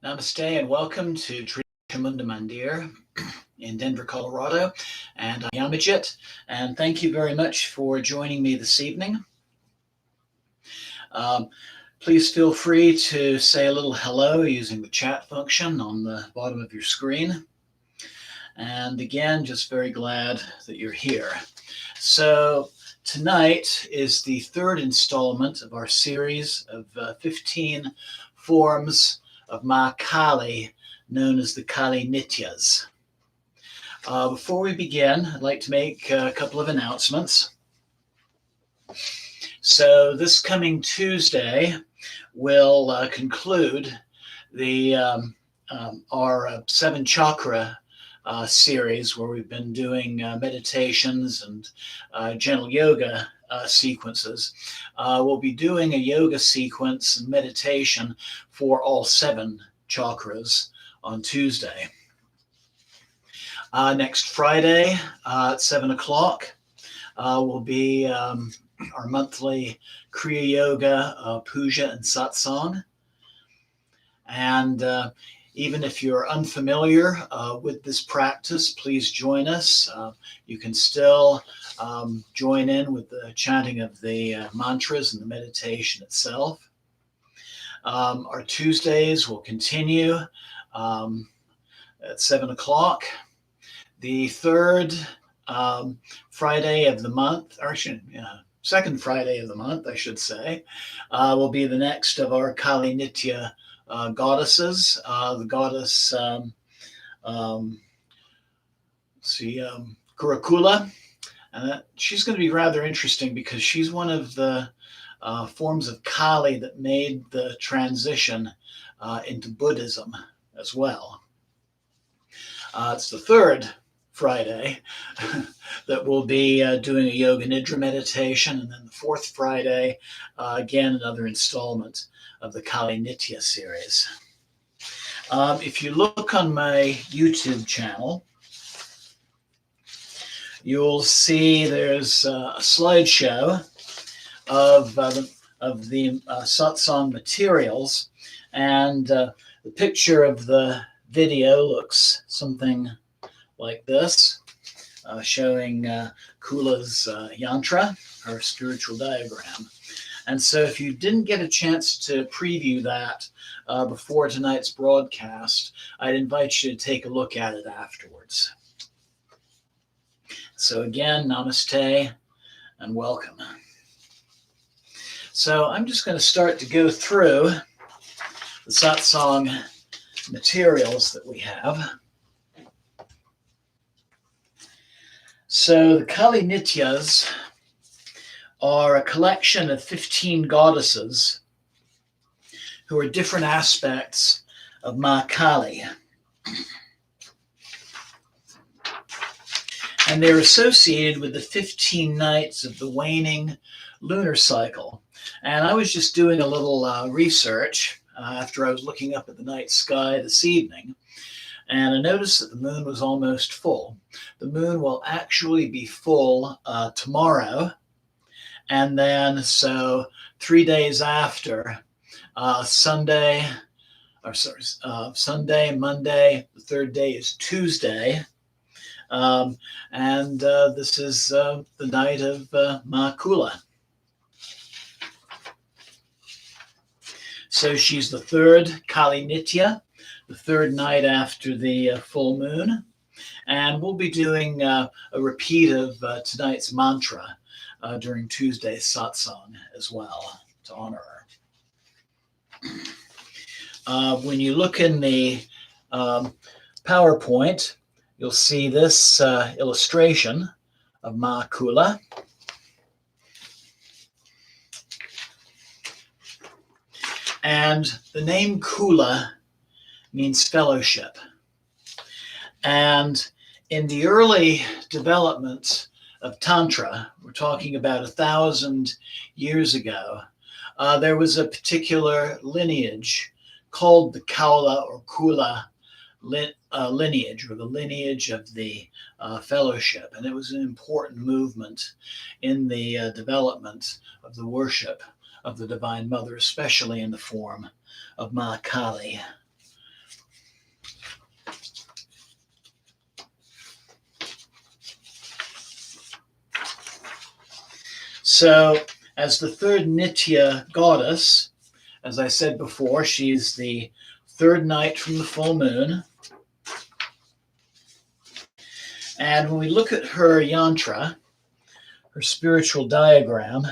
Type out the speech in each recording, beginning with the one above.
Namaste and welcome to Trishamunda Mandir in Denver, Colorado. And I'm Yamajit. And thank you very much for joining me this evening. Please feel free to say a little hello using the chat function on the bottom of your screen. And again, just very glad that you're here. So tonight is the third installment of our series of 15 forms of Ma Kali, known as the Kali Nityas. Before we begin, I'd like to make a couple of announcements. So this coming Tuesday will conclude the our 7 chakra series, where we've been doing meditations and gentle yoga sequences. We'll be doing a yoga sequence and meditation for all 7 chakras on Tuesday. Next Friday at 7 o'clock will be our monthly Kriya Yoga, Puja and Satsang. And even if you're unfamiliar with this practice, please join us. You can still join in with the chanting of the mantras and the meditation itself. Our Tuesdays will continue at 7 o'clock. The third Friday of the month, or actually, second Friday of the month, I should say, will be the next of our Kali Nitya goddesses. The goddess, Kulla. And she's going to be rather interesting because she's one of the forms of Kali that made the transition into Buddhism as well. It's the third Friday that we'll be doing a Yoga Nidra meditation, and then the fourth Friday, again, another installment of the Kali Nitya series. If you look on my YouTube channel, you'll see there's a slideshow of the satsang materials, and the picture of the video looks something like this, showing Kulla's yantra, her spiritual diagram. And so if you didn't get a chance to preview that before tonight's broadcast, I'd invite you to take a look at it afterwards. So again, namaste and welcome. So I'm just going to start to go through the satsang materials that we have. So the Kali Nityas are a collection of 15 goddesses who are different aspects of Ma Kali. And they're associated with the 15 nights of the waning lunar cycle. And I was just doing a little research after I was looking up at the night sky this evening. And I noticed that the moon was almost full. The moon will actually be full tomorrow. And then, so 3 days after, Sunday, Monday, the third day is Tuesday. And this is the night of Ma Kulla. So she's the third Kali Nitya, the third night after the full moon. And we'll be doing a repeat of tonight's mantra during Tuesday's satsang as well, to honor her. When you look in the PowerPoint, you'll see this illustration of Ma Kulla. And the name Kulla means fellowship. And in the early development of Tantra, we're talking about 1,000 years ago, there was a particular lineage called the Kaula or Kulla lineage, or the lineage of the fellowship. And it was an important movement in the development of the worship of the Divine Mother, especially in the form of Ma Kali. So as the third Nitya goddess, as I said before, she's the third night from the full moon. And when we look at her yantra, her spiritual diagram,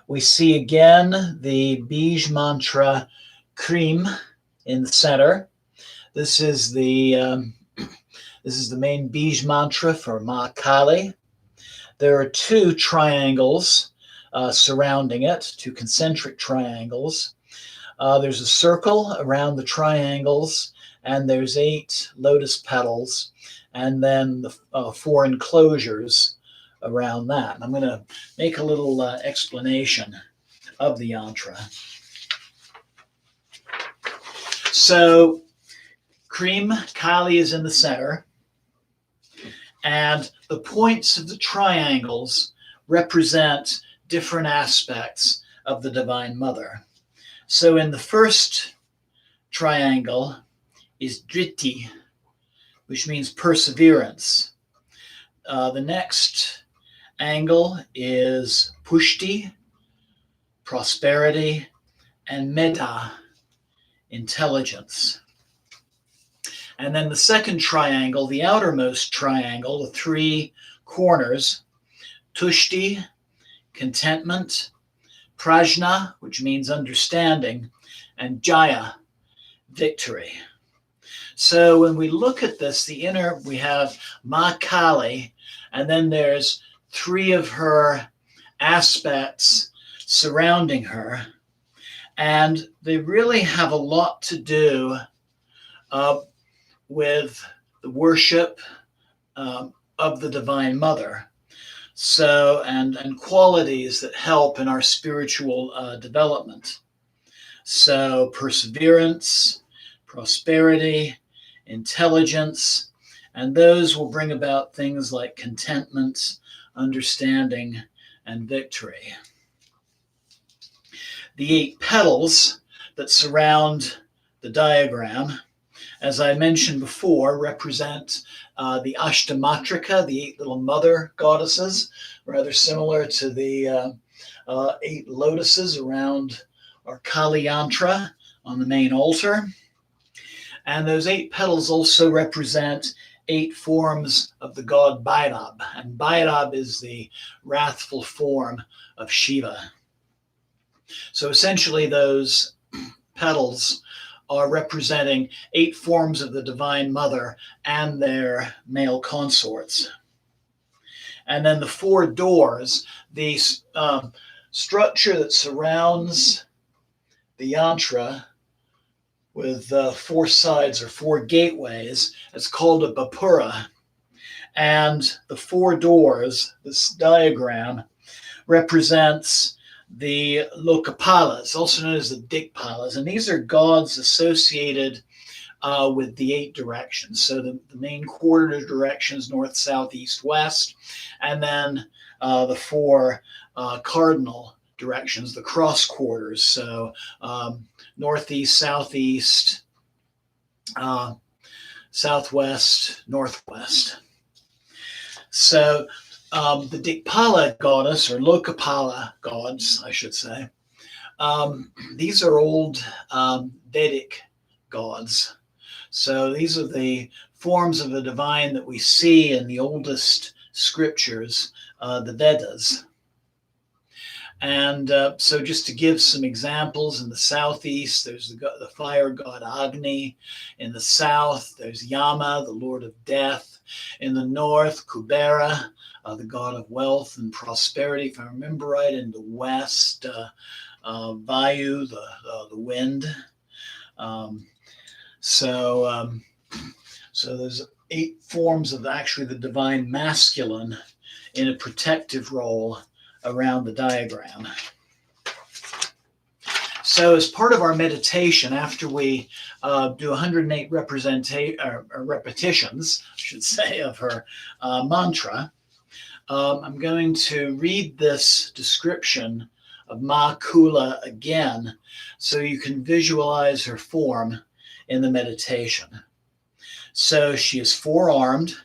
we see again the Bij mantra Krim in the center. This is the main Bij mantra for Ma Kali. There are two triangles surrounding it, two concentric triangles. There's a circle around the triangles, and there's 8 lotus petals, and then the 4 enclosures around that. And I'm going to make a little explanation of the yantra. So, Cream Kali is in the center, and the points of the triangles represent different aspects of the Divine Mother. So in the first triangle is Driti, which means perseverance. The next angle is Pushti, prosperity, and Metta, intelligence. And then the second triangle, the outermost triangle, the 3 corners, Tushti, contentment, Prajna, which means understanding, and Jaya, victory. So when we look at this, the inner, we have Ma Kali, and then there's 3 of her aspects surrounding her, and they really have a lot to do with the worship of the Divine Mother. So, and qualities that help in our spiritual development. So, perseverance, prosperity, intelligence, and those will bring about things like contentment, understanding, and victory. The 8 petals that surround the diagram, as I mentioned before, represent the Ashtamatrika, the 8 little mother goddesses, rather similar to the 8 lotuses around our Kali yantra on the main altar. And those 8 petals also represent 8 forms of the god Bhairab. And Bhairab is the wrathful form of Shiva. So essentially those petals are representing 8 forms of the Divine Mother and their male consorts. And then the 4 doors, the structure that surrounds the yantra with 4 sides or 4 gateways, is called a Bapura. And the 4 doors, this diagram, represents the Lokapalas, also known as the Dikpalas, and these are gods associated with the 8 directions. So the main quarter directions, north, south, east, west, and then the 4 cardinal directions, the cross quarters. So northeast, southeast, southwest, northwest. So the Dikpala goddess, or Lokapala gods, I should say, these are old Vedic gods. So these are the forms of the divine that we see in the oldest scriptures, the Vedas. And so just to give some examples, in the southeast, there's the fire god Agni. In the south, there's Yama, the lord of death. In the north, Kubera, the god of wealth and prosperity, if I remember right. In the west, Vayu, the wind. So there's 8 forms of actually the divine masculine in a protective role around the diagram. So as part of our meditation, after we do 108 repetitions, I should say, of her mantra, I'm going to read this description of Ma Kulla again so you can visualize her form in the meditation. So she is 4-armed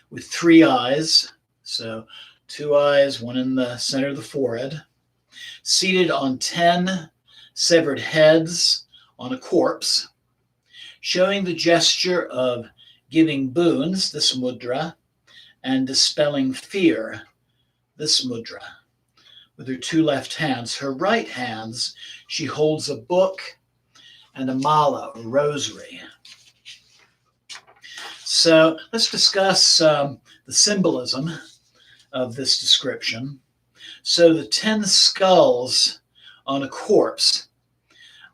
with 3 eyes, so 2 eyes, one in the center of the forehead, seated on 10 severed heads on a corpse, showing the gesture of giving boons, this mudra, and dispelling fear, this mudra. With her 2 left hands, her right hands, she holds a book and a mala, a rosary. So let's discuss the symbolism of this description. So the 10 skulls on a corpse.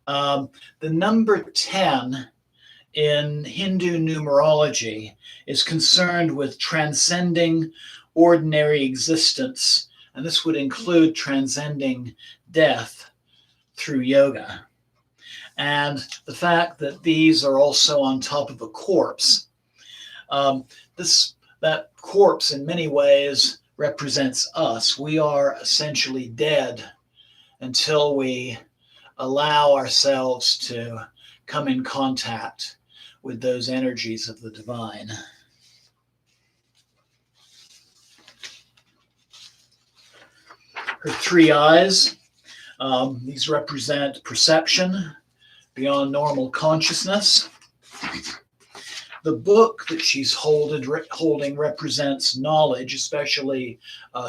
The number 10 in Hindu numerology is concerned with transcending ordinary existence, and this would include transcending death through yoga. And the fact that these are also on top of a corpse, that corpse in many ways represents us. We are essentially dead until we allow ourselves to come in contact with those energies of the divine. Her 3 eyes, these represent perception beyond normal consciousness. The book that she's holding represents knowledge, especially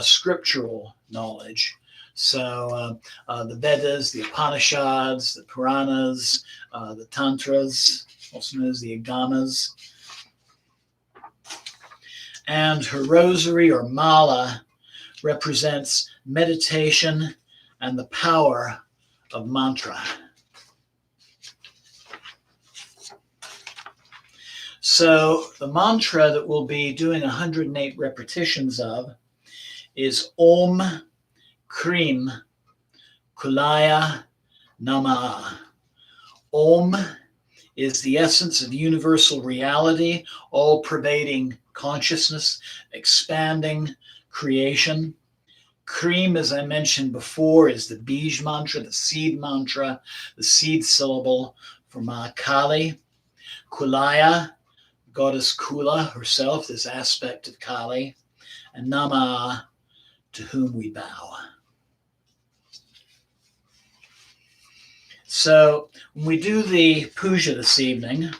scriptural knowledge. So the Vedas, the Upanishads, the Puranas, the Tantras, also known as the Agamas. And her rosary or mala represents meditation and the power of mantra. So the mantra that we'll be doing 108 repetitions of is Om Krim Kullaya Namah. Om is the essence of universal reality, all-pervading consciousness, expanding creation. Krim, as I mentioned before, is the Bij mantra, the seed mantra, the seed syllable for Ma Kali. Kullaya, goddess Kulla herself, this aspect of Kali. And Namah, to whom we bow. So when we do the puja this evening,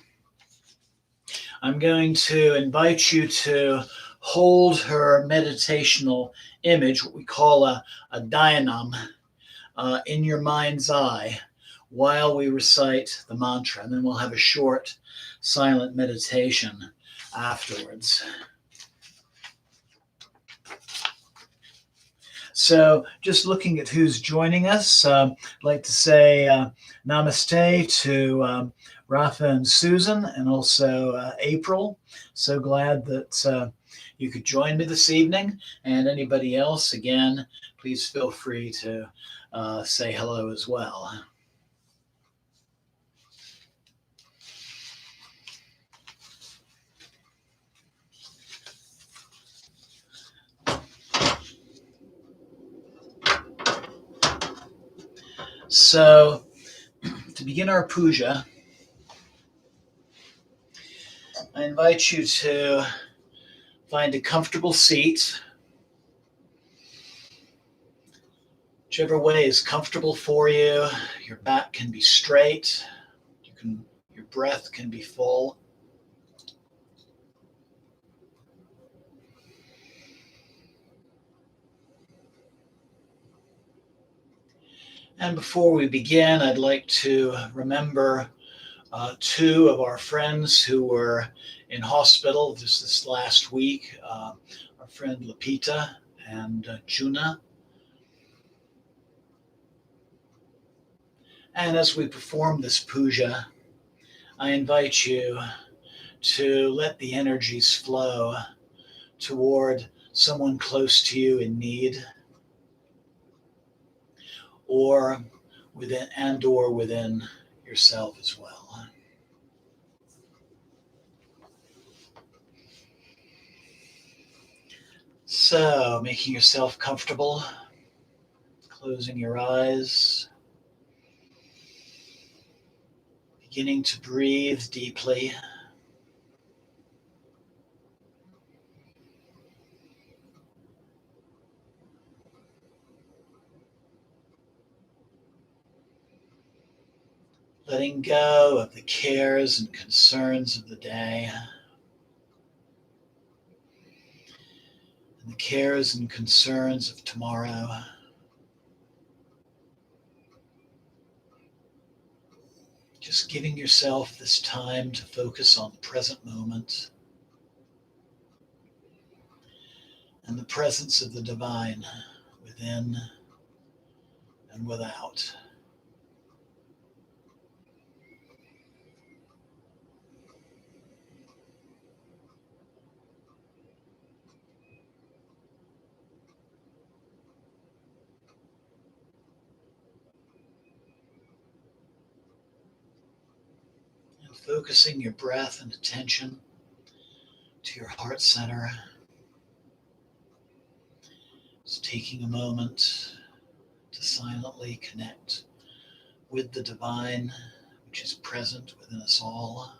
I'm going to invite you to hold her meditational image, what we call a dhyanam, in your mind's eye while we recite the mantra. And then we'll have a short silent meditation afterwards. So just looking at who's joining us, I'd like to say namaste to Rafa and Susan, and also April. So glad that you could join me this evening. And anybody else, again, please feel free to say hello as well. So to begin our puja, I invite you to find a comfortable seat, whichever way is comfortable for you. Your back can be straight, your breath can be full. And before we begin, I'd like to remember 2 of our friends who were in hospital just this last week, our friend Lapita and Juna. And as we perform this puja, I invite you to let the energies flow toward someone close to you in need, or within yourself as well. So, making yourself comfortable, closing your eyes, beginning to breathe deeply. letting go of the cares and concerns of the day, and the cares and concerns of tomorrow. Just giving yourself this time to focus on the present moment and the presence of the divine within and without. And focusing your breath and attention to your heart center. Just taking a moment to silently connect with the divine, which is present within us all.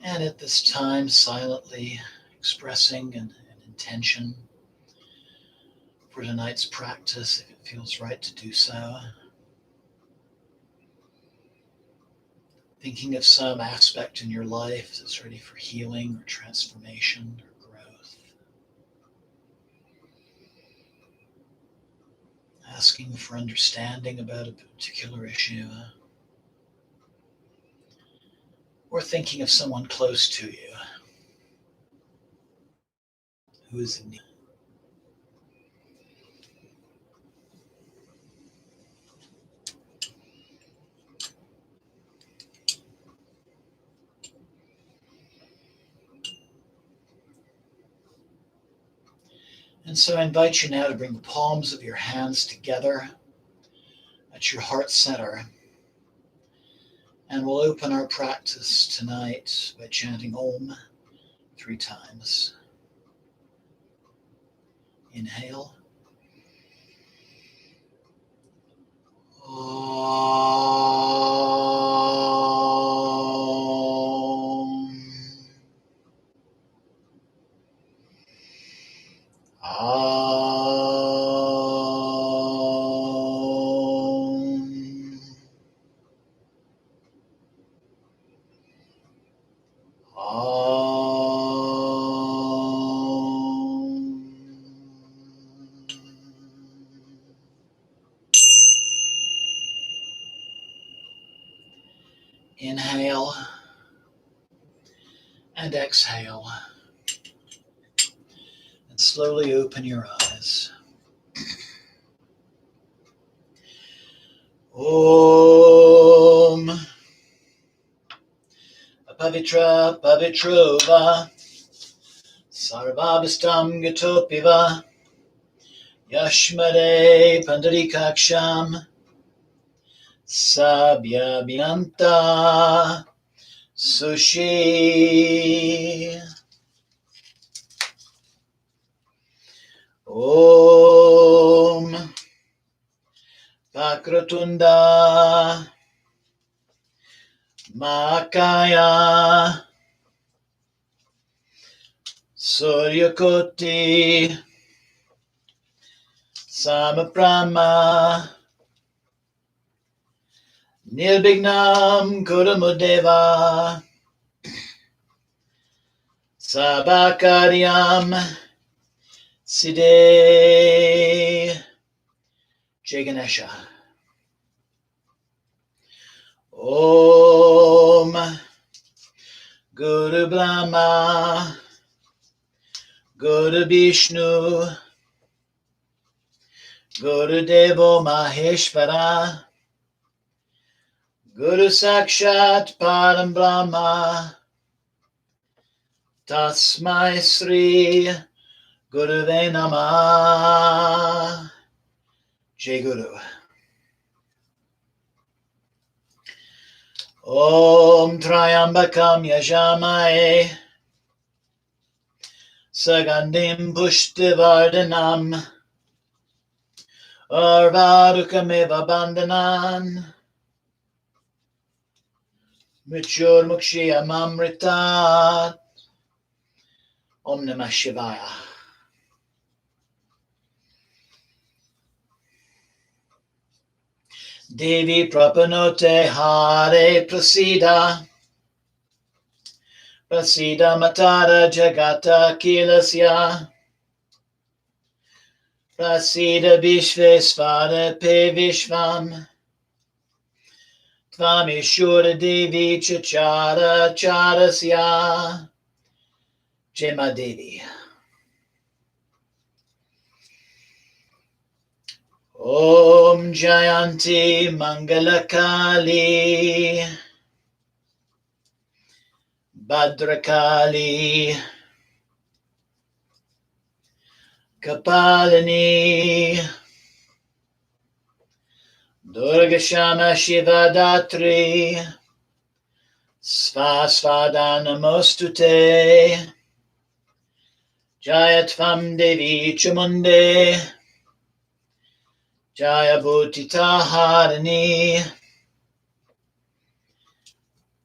And at this time, silently expressing an intention for tonight's practice, if it feels right to do so. Thinking of some aspect in your life that's ready for healing or transformation or growth. Asking for understanding about a particular issue. Or thinking of someone close to you who is in need. And so I invite you now to bring the palms of your hands together at your heart center. And we'll open our practice tonight by chanting Om 3 times. Inhale. Om. Om. Om. Inhale and exhale. And slowly open your eyes. Om. Pavitra Pavitrova Sarvabhistam Gatopiva Yashmare Pandarikaksham Sabya Bhyanta Sushi. Om Pakratunda Makaya Suryakoti Samaprama Nirvignam Kuramudeva Sabakaryam Siddhe. Jai Ganesha. Om Guru Brahma Guru Vishnu Guru Devo Maheshvara Guru Sakshat Param Brahma Tasmai Sri Guruve Namah. Jai Guru. Om Triambakam Yajamaye Sagandim Pushtivardhanam Arvarukameva Bandhanan Mrityurmukshiyamamritat. Om Namah Shivaya. Devi Prapanote Hare Prasida Prasida Matara Jagata Kilasya Prasida Vishvesvara Pe Vishvam Tvamishura Devi Chachara Charasya Jema Devi. Om Jayanti Mangalakali Bhadrakali Kapalini Durga Shama Shiva Datri Svasvada Namostute Jayatvam Devi Chamunde Jaya Bhutita Harini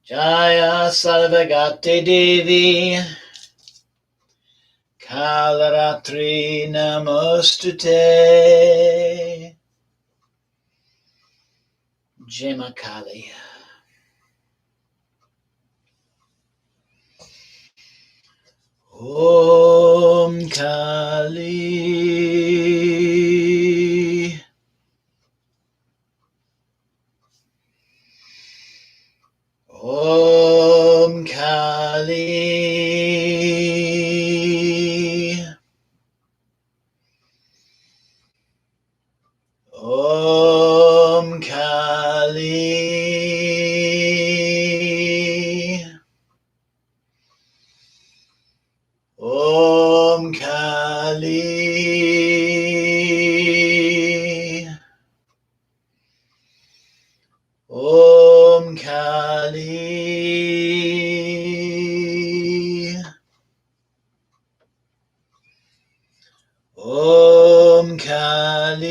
Jaya Sarvagate Devi Kalaratri Namostute Jema Kali. Om Kali. Om Kali. Om Kali. Om Kali. Om Kali. Om Kali. Om Kali.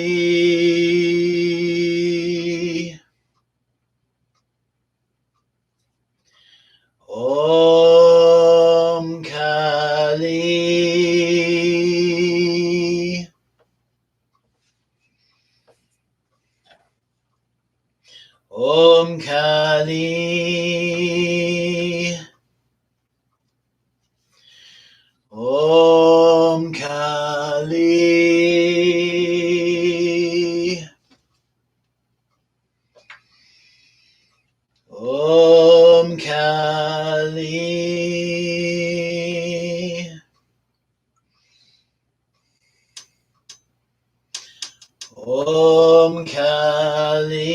Om Kali. Om Kali. Om Kali. Om Kali.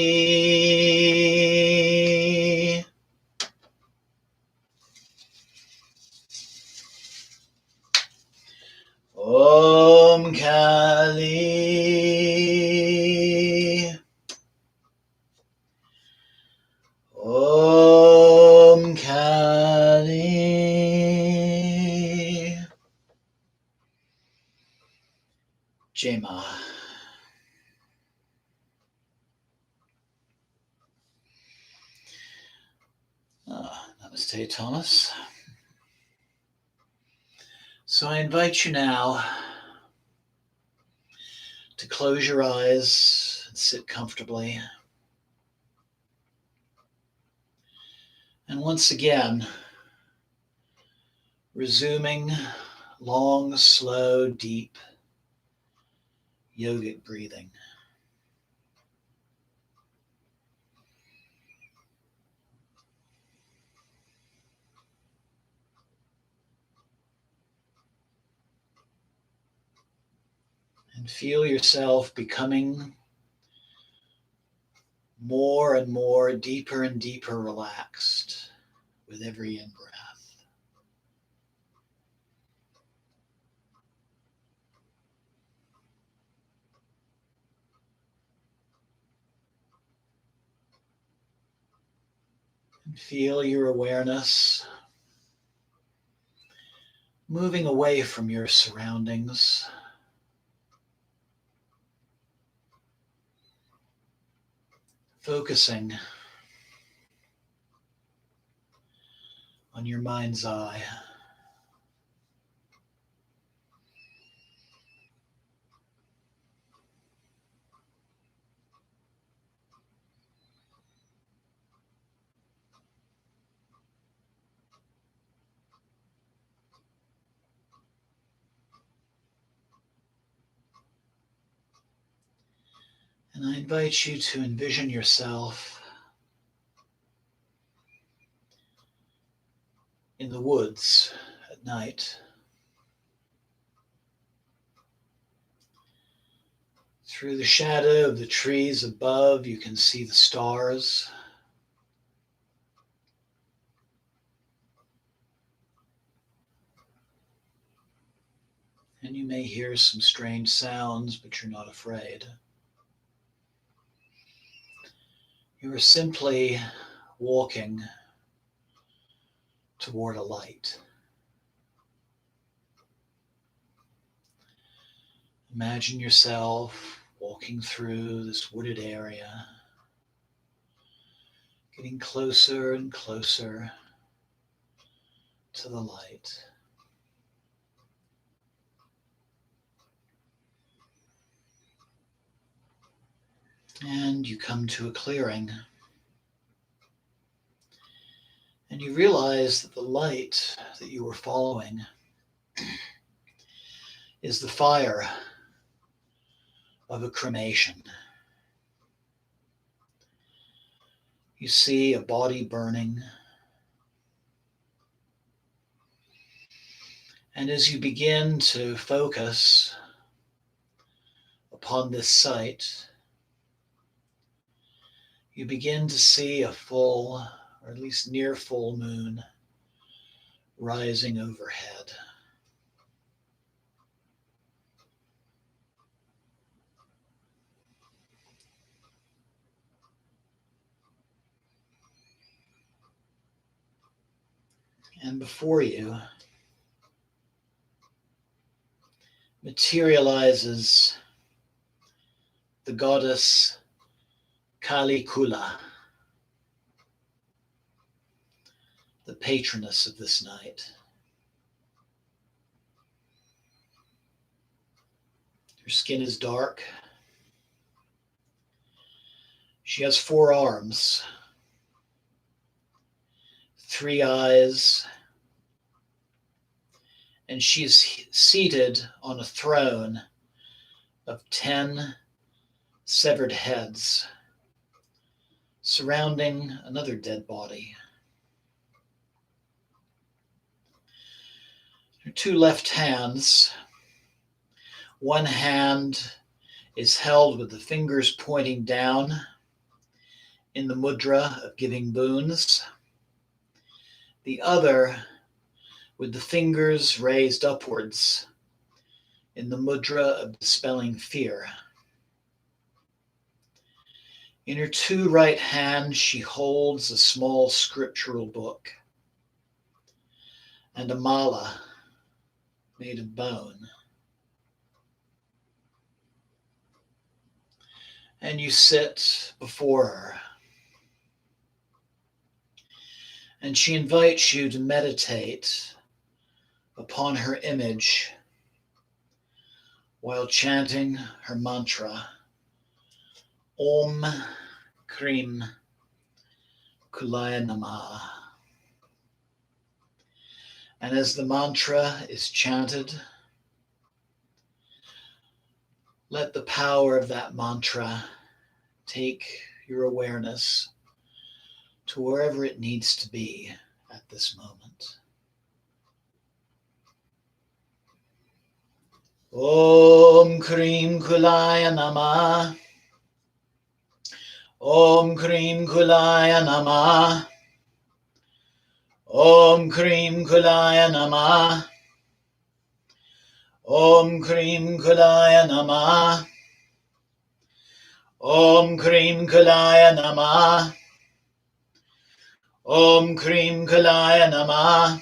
Om Kali. Om Kali. Jema. Namaste, Thomas. So I invite you now to close your eyes and sit comfortably. And once again, resuming long, slow, deep yogic breathing. And feel yourself becoming more and more, deeper and deeper relaxed with every in-breath. And feel your awareness moving away from your surroundings, focusing on your mind's eye. And I invite you to envision yourself in the woods at night. Through the shadow of the trees above, you can see the stars. And you may hear some strange sounds, but you're not afraid. You are simply walking toward a light. Imagine yourself walking through this wooded area, getting closer and closer to the light. And you come to a clearing. And you realize that the light that you were following is the fire of a cremation. You see a body burning. And as you begin to focus upon this sight, you begin to see a full, or at least near full moon rising overhead. And before you materializes the goddess Kulla, the patroness of this night. Her skin is dark. She has 4 arms, 3 eyes, and she is seated on a throne of 10 severed heads surrounding another dead body. Her 2 left hands, one hand is held with the fingers pointing down in the mudra of giving boons, the other with the fingers raised upwards in the mudra of dispelling fear. In her 2 right hands, she holds a small scriptural book and a mala made of bone. And you sit before her. And she invites you to meditate upon her image while chanting her mantra, Om Krim Kullaya Namaha. And as the mantra is chanted, let the power of that mantra take your awareness to wherever it needs to be at this moment. Om Krim Kullaya Namaha. Om Krim Kullaya Namaha. Om Krim Kullaya Namaha. Om Krim Kullaya Namaha. Om Krim Kullaya Namaha. Om Krim Kullaya Namaha.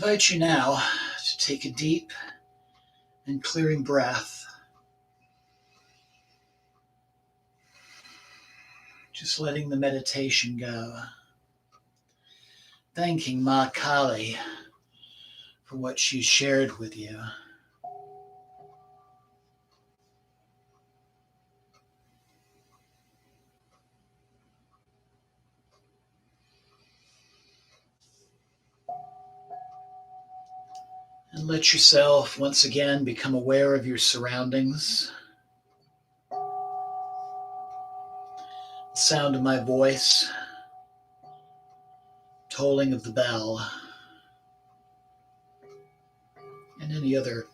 invite you now to take a deep and clearing breath. Just letting the meditation go. Thanking Ma Kali for what she shared with you. And let yourself once again become aware of your surroundings. The sound of my voice, tolling of the bell, and any other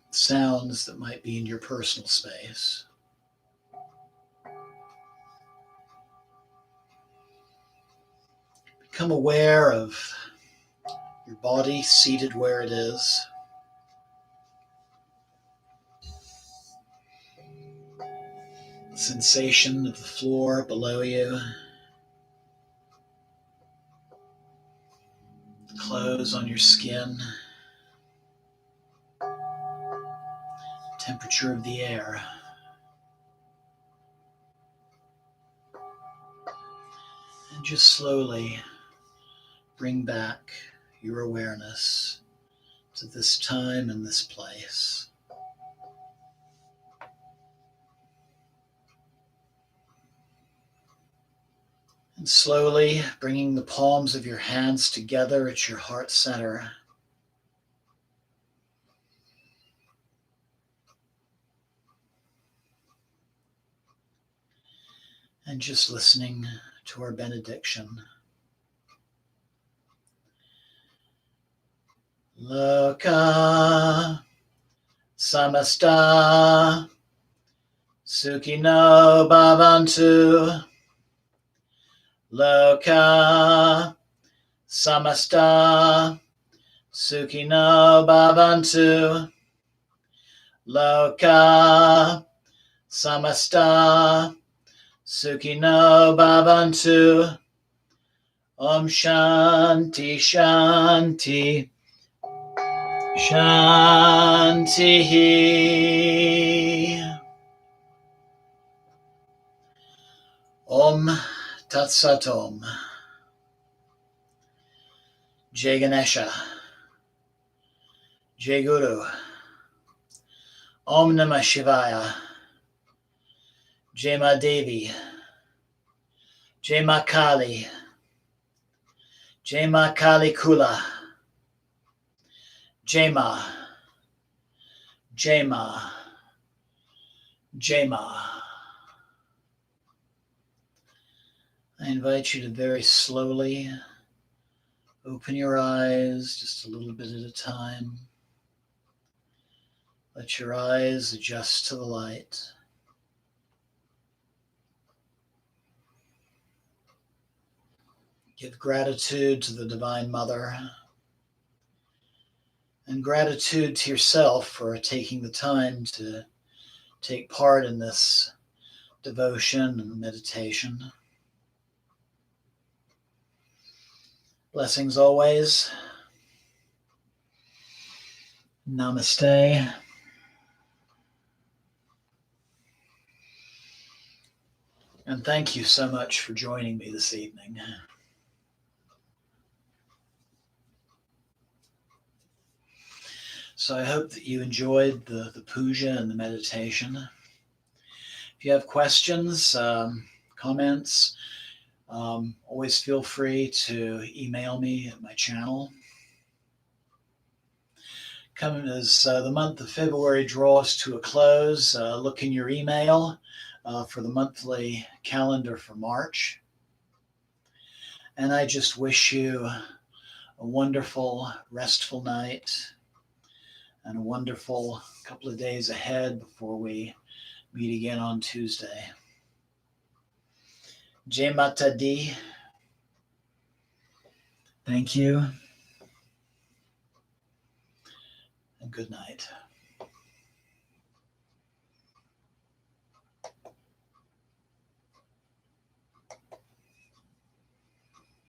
sounds that might be in your personal space. Become aware of your body seated where it is. The sensation of the floor below you. The clothes on your skin. Temperature of the air. And just slowly bring back your awareness to this time and this place. And slowly bringing the palms of your hands together at your heart center. And just listening to our benediction. Loka samasta sukhino bhavantu. Loka samasta sukhino bhavantu. Loka samasta sukhino bhavantu. Om Shanti Shanti Shanti. Om Tat Sat Om. Jai Ganesha. Jai Guru. Om Namah Shivaya. Jai Ma Devi. Jai Ma Kali. Jai Ma Kali Kulla. Jai Ma. Jai Ma. Jai Ma. I invite you to very slowly open your eyes just a little bit at a time. Let your eyes adjust to the light. Give gratitude to the Divine Mother and gratitude to yourself for taking the time to take part in this devotion and meditation. Blessings always. Namaste. And thank you so much for joining me this evening. So I hope that you enjoyed the puja and the meditation. If you have questions, comments, always feel free to email me at my channel. Coming as the month of February draws to a close, look in your email for the monthly calendar for March. And I just wish you a wonderful, restful night and a wonderful couple of days ahead before we meet again on Tuesday. Jai Mata Di. Thank you. And good night.